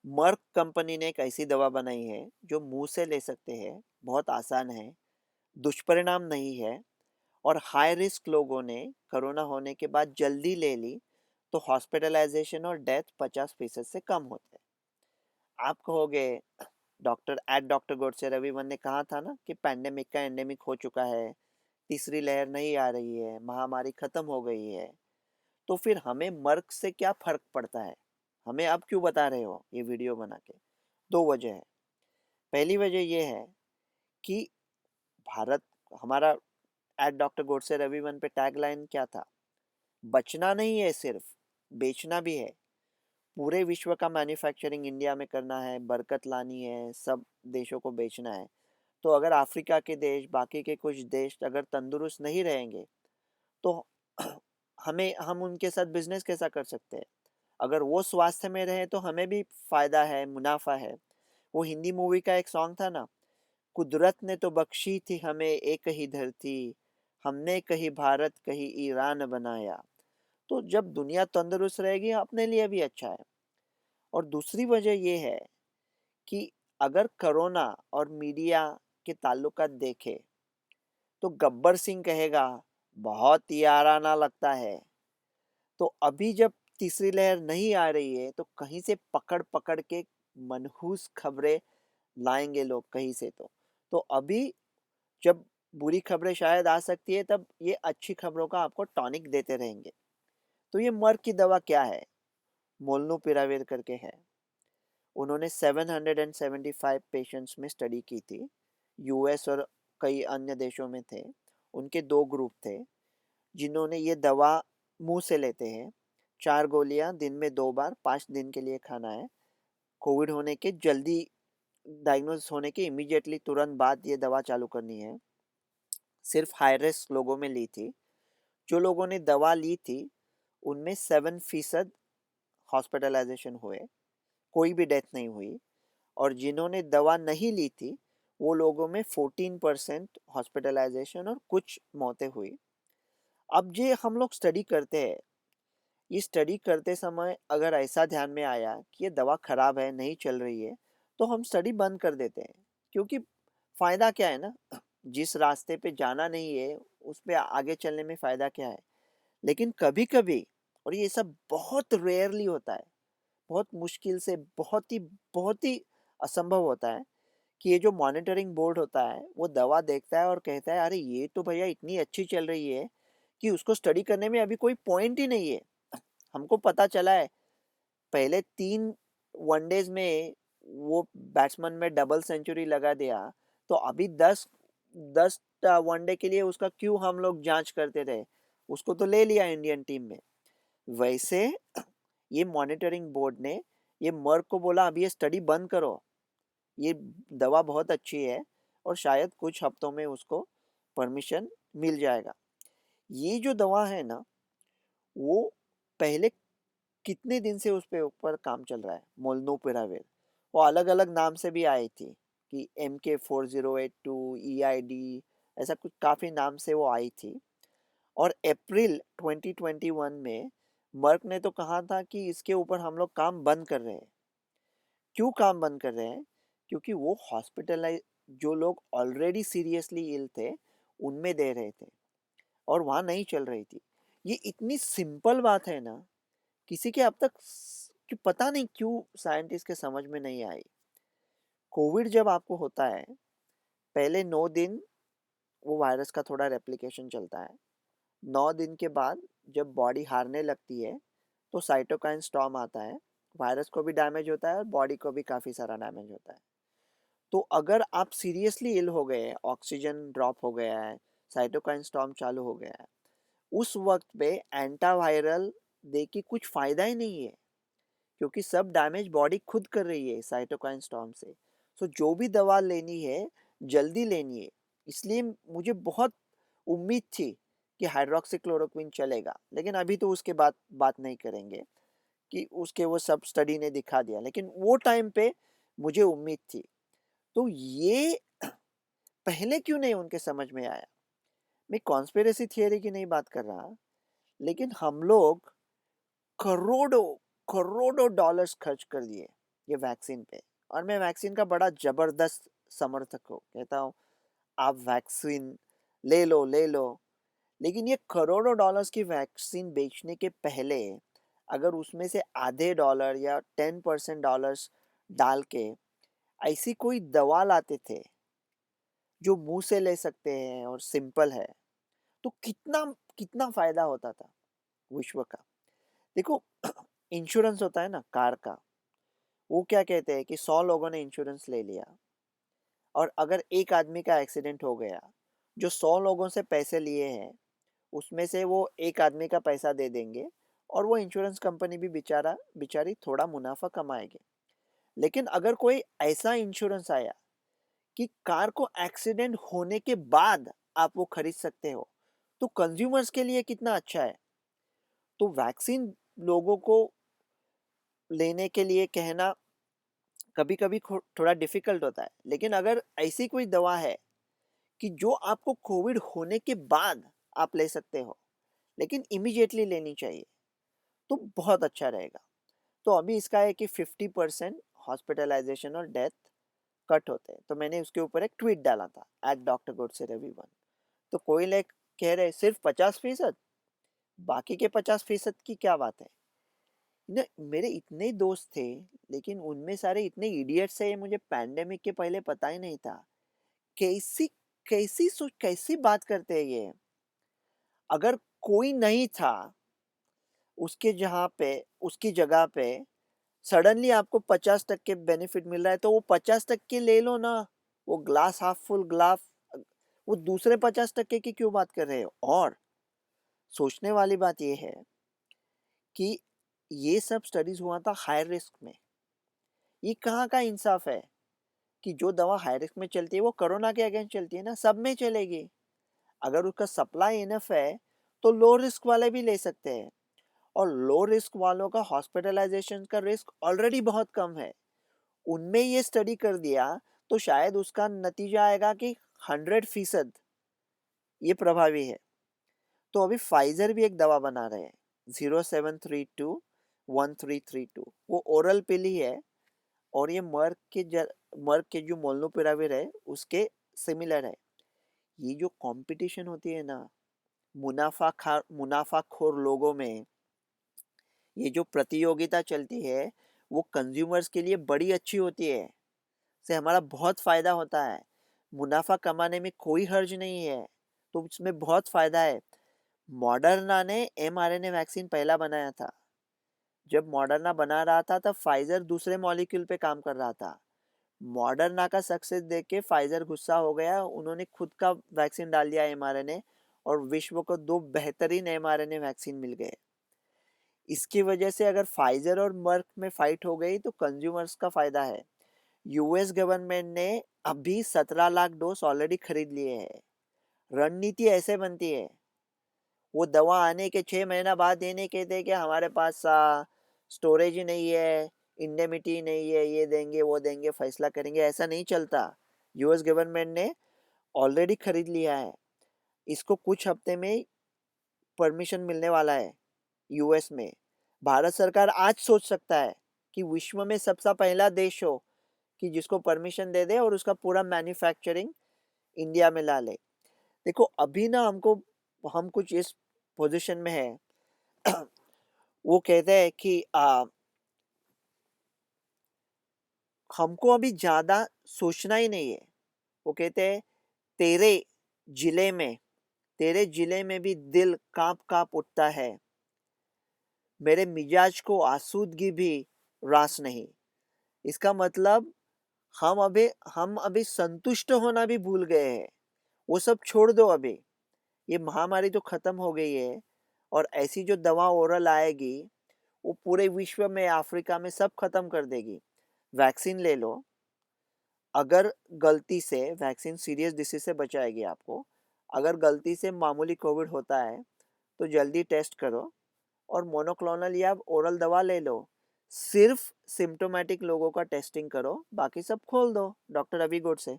Merc company ने एक ऐसी दवा बनाई है जो मुंह से ले सकते हैं, बहुत आसान है, दुष्परिणाम नहीं है और हाई रिस्क लोगों ने कोरोना होने के बाद जल्दी ले ली तो हॉस्पिटलाइजेशन और डेथ 50% से कम होते हैं। आप कहोगे डॉक्टर गोडसे रविवन ने कहा था ना कि पैंडेमिक का एंडेमिक हो चुका है, तीसरी लहर नहीं आ रही है, महामारी खत्म हो गई है। तो फिर हमें मर्क से क्या फर्क पड़ता है? हमें अब क्यों बता रहे हो ये वीडियो बना के? दो वजह है। पहली वजह ये है कि भारत हमारा एट डॉक्टर गोडसे रविवन पे टैगलाइन क्या था? बचना नहीं है सिर्फ, बेचना भी है। पूरे विश्व का मैन्युफैक्चरिंग इंडिया में करना है, बरकत लानी है, सब देशों को बेचना है। तो अगर अफ्रीका के देश, बाकी के कुछ देश अगर तंदुरुस्त नहीं रहेंगे तो हम उनके साथ बिजनेस कैसा कर सकते हैं? अगर वो स्वास्थ्य में रहे तो हमें भी फायदा है, मुनाफा है। वो हिंदी मूवी का एक सॉन्ग था ना, कुदरत ने तो बख्शी थी हमें एक ही धरती, हमने कहीं भारत कहीं ईरान बनाया। तो जब दुनिया तंदुरुस्त रहेगी अपने लिए भी अच्छा है। और दूसरी वजह ये है कि अगर कोरोना और मीडिया के ताल्लुकात देखे तो गब्बर सिंह कहेगा बहुत याराना लगता है। तो अभी जब तीसरी लहर नहीं आ रही है तो कहीं से पकड़ पकड़ के मनहूस खबरें लाएंगे लोग कहीं से। तो अभी जब बुरी खबरें शायद आ सकती है तब ये अच्छी खबरों का आपको टॉनिक देते रहेंगे। तो ये मर्क की दवा क्या है? मोलनूपिराविर करके है। उन्होंने 775 पेशेंट्स में स्टडी की थी। यूएस और कई अन्य देशों में थे। उनके दो ग्रुप थे जिन्होंने ये दवा मुंह से लेते हैं। 4 गोलियां दिन में 2 बार 5 दिन के लिए खाना है। कोविड होने के जल्दी डायग्नोस होने के इमीडिएटली तुरंत बाद ये दवा चालू करनी है। सिर्फ हाई रिस्क लोगों में ली थी। जो लोगों ने दवा ली थी उनमें 7% हॉस्पिटलाइजेशन हुए, कोई भी डेथ नहीं हुई। और जिन्होंने दवा नहीं ली थी वो लोगों में 14% हॉस्पिटलाइजेशन और कुछ मौतें हुई। अब जे हम लोग स्टडी करते हैं, ये स्टडी करते समय अगर ऐसा ध्यान में आया कि ये दवा खराब है, नहीं चल रही है, तो हम स्टडी बंद कर देते हैं। क्योंकि फायदा क्या है ना, जिस रास्ते पे जाना नहीं है उस पे आगे चलने में फायदा क्या है? लेकिन कभी कभी, और ये सब बहुत रेयरली होता है, बहुत मुश्किल से, बहुत ही असंभव होता है कि ये जो मॉनिटरिंग बोर्ड होता है वो दवा देखता है और कहता है अरे ये तो भैया इतनी अच्छी चल रही है कि उसको स्टडी करने में अभी कोई पॉइंट ही नहीं है। हमको पता चला है पहले 3 वनडेज में वो बैट्समैन में डबल सेंचुरी लगा दिया, तो अभी 10 वनडे के लिए उसका क्यों हम लोग जांच करते रहे? उसको तो ले लिया इंडियन टीम में। वैसे ये मॉनिटरिंग बोर्ड ने ये मर्क को बोला अभी ये स्टडी बंद करो, ये दवा बहुत अच्छी है और शायद कुछ हफ्तों में उसको परमिशन मिल जाएगा। ये जो दवा है ना, वो पहले कितने दिन से उस पे ऊपर काम चल रहा है, मोलनूपिराविर। वो अलग अलग नाम से भी आई थी कि MK4082 EID, ऐसा कुछ काफ़ी नाम से वो आई थी। और अप्रैल 2021 में मर्क ने तो कहा था कि इसके ऊपर हम लोग काम बंद कर रहे हैं। क्यों काम बंद कर रहे हैं? क्योंकि वो हॉस्पिटलाइज जो लोग ऑलरेडी सीरियसली इल थे उनमें दे रहे थे और वहाँ नहीं चल रही थी। ये इतनी सिंपल बात है ना, किसी के अब तक कि पता नहीं क्यों साइंटिस्ट के समझ में नहीं आई। कोविड जब आपको होता है, पहले 9 दिन वो वायरस का थोड़ा रेप्लिकेशन चलता है। 9 दिन के बाद जब बॉडी हारने लगती है तो साइटोकाइन स्टॉर्म आता है। वायरस को भी डैमेज होता है और बॉडी को भी काफ़ी सारा डैमेज होता है। तो अगर आप सीरियसली इल हो गए, ऑक्सीजन ड्रॉप हो गया है, साइटोकाइन स्टॉर्म चालू हो गया है, उस वक्त पे एंटावायरल दे के कुछ फ़ायदा ही नहीं है। क्योंकि सब डैमेज बॉडी खुद कर रही है साइटोकाइन स्टॉर्म से। सो जो भी दवा लेनी है जल्दी लेनी है। इसलिए मुझे बहुत उम्मीद थी कि हाइड्रोक्सीक्लोरोक्विन चलेगा, लेकिन अभी तो उसके बाद बात नहीं करेंगे कि उसके वो सब स्टडी ने दिखा दिया, लेकिन वो टाइम पे मुझे उम्मीद थी। तो ये पहले क्यों नहीं उनके समझ में आया? मैं कॉन्स्पिरेसी थियरी की नहीं बात कर रहा, लेकिन हम लोग करोड़ों करोड़ों डॉलर्स खर्च कर दिए ये वैक्सीन पे। और मैं वैक्सीन का बड़ा ज़बरदस्त समर्थक हूँ, कहता हूँ आप वैक्सीन ले लो। लेकिन ये करोड़ों डॉलर्स की वैक्सीन बेचने के पहले अगर उसमें से आधे डॉलर या 10% डॉलर्स डाल के ऐसी कोई दवा लाते थे जो मुंह से ले सकते हैं और सिंपल है, तो कितना कितना फायदा होता था विश्व का। देखो इंश्योरेंस होता है ना कार का, वो क्या कहते हैं कि 100 लोगों ने इंश्योरेंस ले लिया और अगर एक आदमी का एक्सीडेंट हो गया, जो 100 लोगों से पैसे लिए हैं उसमें से वो एक आदमी का पैसा दे देंगे और वो इंश्योरेंस कंपनी भी बेचारी थोड़ा मुनाफा कमाएगी। लेकिन अगर कोई ऐसा इंश्योरेंस आया कि कार को एक्सीडेंट होने के बाद आप वो खरीद सकते हो, तो कंज्यूमर्स के लिए कितना अच्छा है। तो वैक्सीन लोगों को लेने के लिए कहना कभी कभी थोड़ा डिफिकल्ट होता है, लेकिन अगर ऐसी कोई दवा है कि जो आपको कोविड होने के बाद आप ले सकते हो, लेकिन इमीडिएटली लेनी चाहिए, तो बहुत अच्छा रहेगा। तो अभी इसका है कि 50% हॉस्पिटलाइजेशन और डेथ कट होते हैं। तो मैंने उसके ऊपर एक ट्वीट डाला था @drgodse_ravi1। तो कोई लोग कह रहे सिर्फ 50%, बाकी के 50% की क्या बात है ना। मेरे इतने दोस्त थे, लेकिन उनमें सारे इतने इडियट्स है, मुझे पैंडेमिक के पहले पता ही नहीं था। कैसी कैसी बात करते हैं ये। अगर कोई नहीं था उसकी जगह पे सडनली आपको 50% बेनिफिट मिल रहा है, तो वो 50% ले लो ना। वो ग्लास हाफ फुल ग्लास, वो दूसरे 50% की क्यों बात कर रहे हो। और सोचने वाली बात ये है कि ये सब स्टडीज हुआ था हाई रिस्क में। ये कहाँ का इंसाफ है कि जो दवा हाई रिस्क में चलती है वो कोरोना के अगेंस्ट चलती है ना, सब में चलेगी। अगर उसका सप्लाई इनफ है तो लो रिस्क वाले भी ले सकते हैं। और लो रिस्क वालों का हॉस्पिटलाइजेशन का रिस्क ऑलरेडी बहुत कम है। उनमें ये स्टडी कर दिया तो शायद उसका नतीजा आएगा कि 100% ये प्रभावी है। तो अभी फाइजर भी एक दवा बना रहे हैं 07321332। वो ओरल पिल ही है और ये मर्क के जो मोलनुपिराविर है उसके सिमिलर है। ये जो कंपटीशन होती है ना मुनाफाखोर लोगों में, ये जो प्रतियोगिता चलती है, वो कंज्यूमर्स के लिए बड़ी अच्छी होती है। से हमारा बहुत फायदा होता है। मुनाफा कमाने में कोई हर्ज नहीं है, तो इसमें बहुत फायदा है। मॉडर्ना ने mRNA वैक्सीन पहला बनाया था। जब मॉडर्ना बना रहा था तब फाइजर दूसरे मॉलिक्यूल पे काम कर रहा था। मॉडर्ना का सक्सेस देख के फाइजर गुस्सा हो गया, उन्होंने खुद का वैक्सीन डाल दिया mRNA और विश्व को 2 बेहतरीन mRNA वैक्सीन मिल गए। इसकी वजह से अगर फाइजर और मर्क में फाइट हो गई तो कंज्यूमर्स का फायदा है। यूएस गवर्नमेंट ने अभी 17 लाख डोज ऑलरेडी खरीद लिए हैं। रणनीति ऐसे बनती है, वो दवा आने के 6 महीना बाद ये नहीं कहते कि हमारे पास स्टोरेज ही नहीं है, इंडेमिटी नहीं है, ये देंगे वो देंगे फैसला करेंगे, ऐसा नहीं चलता। यूएस गवर्नमेंट ने ऑलरेडी खरीद लिया है। इसको कुछ हफ्ते में परमिशन मिलने वाला है यूएस में। भारत सरकार आज सोच सकता है कि विश्व में सबसे पहला देश हो कि जिसको परमिशन दे दे और उसका पूरा मैन्युफैक्चरिंग इंडिया में ला ले। देखो अभी ना हम कुछ इस पोजीशन में है वो कहते हैं कि हमको अभी ज़्यादा सोचना ही नहीं है। वो कहते हैं तेरे जिले में तेरे जिले में भी दिल कांप कांप उठता है, मेरे मिजाज को आसूदगी भी रास नहीं। इसका मतलब हम अभी संतुष्ट होना भी भूल गए हैं। वो सब छोड़ दो अभी। ये महामारी तो खत्म हो गई है और ऐसी जो दवा ओरल आएगी वो पूरे विश्व में अफ्रीका में सब खत्म कर देगी। वैक्सीन ले लो। अगर गलती से वैक्सीन सीरियस डिसीज से बचाएगी आपको। अगर गलती से मामूली कोविड होता है तो जल्दी टेस्ट करो और मोनोक्लोनल या ओरल दवा ले लो। सिर्फ सिम्टोमेटिक लोगों का टेस्टिंग करो, बाकी सब खोल दो। डॉक्टर अभी गुड से।